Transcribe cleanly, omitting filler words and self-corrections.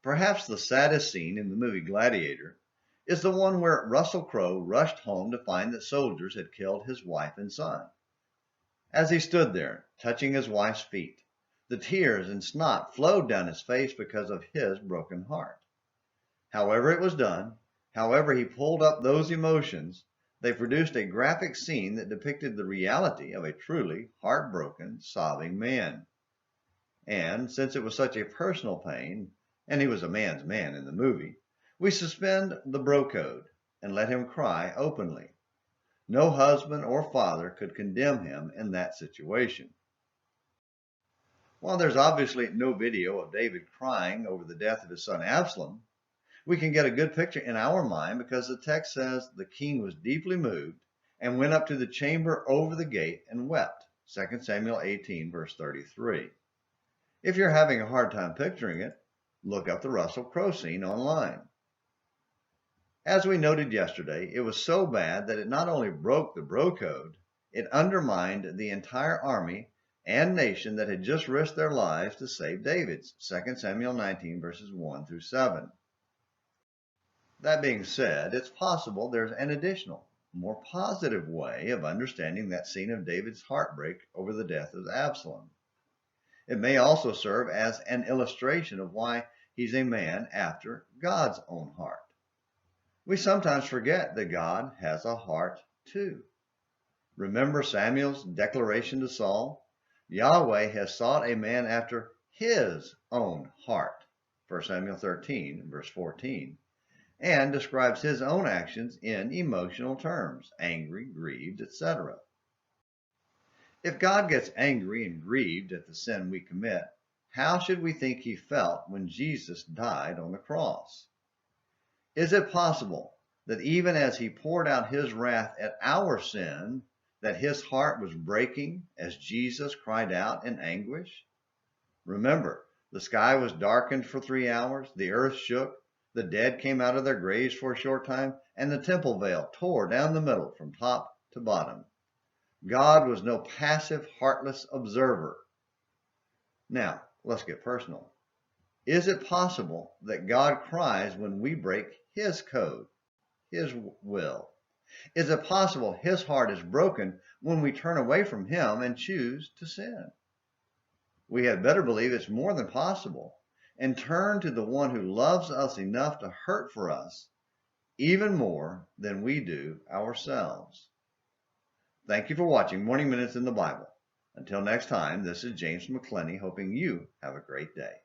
Perhaps the saddest scene in the movie Gladiator is the one where Russell Crowe rushed home to find that soldiers had killed his wife and son. As he stood there, touching his wife's feet, the tears and snot flowed down his face because of his broken heart. However it was done, however he pulled up those emotions, they produced a graphic scene that depicted the reality of a truly heartbroken, sobbing man. And since it was such a personal pain, and he was a man's man in the movie, we suspend the bro code and let him cry openly. No husband or father could condemn him in that situation. While there's obviously no video of David crying over the death of his son Absalom, we can get a good picture in our mind because the text says the king was deeply moved and went up to the chamber over the gate and wept. 2 Samuel 18, verse 33. If you're having a hard time picturing it, look up the Russell Crowe scene online. As we noted yesterday, it was so bad that it not only broke the bro code, it undermined the entire army and nation that had just risked their lives to save David's. 2 Samuel 19, verses 1 through 7. That being said, it's possible there's an additional, more positive way of understanding that scene of David's heartbreak over the death of Absalom. It may also serve as an illustration of why he's a man after God's own heart. We sometimes forget that God has a heart too. Remember Samuel's declaration to Saul? Yahweh has sought a man after his own heart. 1 Samuel 13, verse 14. And describes his own actions in emotional terms, angry, grieved, etc. If God gets angry and grieved at the sin we commit, how should we think he felt when Jesus died on the cross? Is it possible that even as he poured out his wrath at our sin, that his heart was breaking as Jesus cried out in anguish? Remember, the sky was darkened for 3 hours, the earth shook, the dead came out of their graves for a short time, and the temple veil tore down the middle from top to bottom. God was no passive, heartless observer. Now, let's get personal. Is it possible that God cries when we break his code, his will? Is it possible his heart is broken when we turn away from him and choose to sin? We had better believe it's more than possible and turn to the one who loves us enough to hurt for us even more than we do ourselves. Thank you for watching Morning Minutes in the Bible. Until next time, this is James McClenny hoping you have a great day.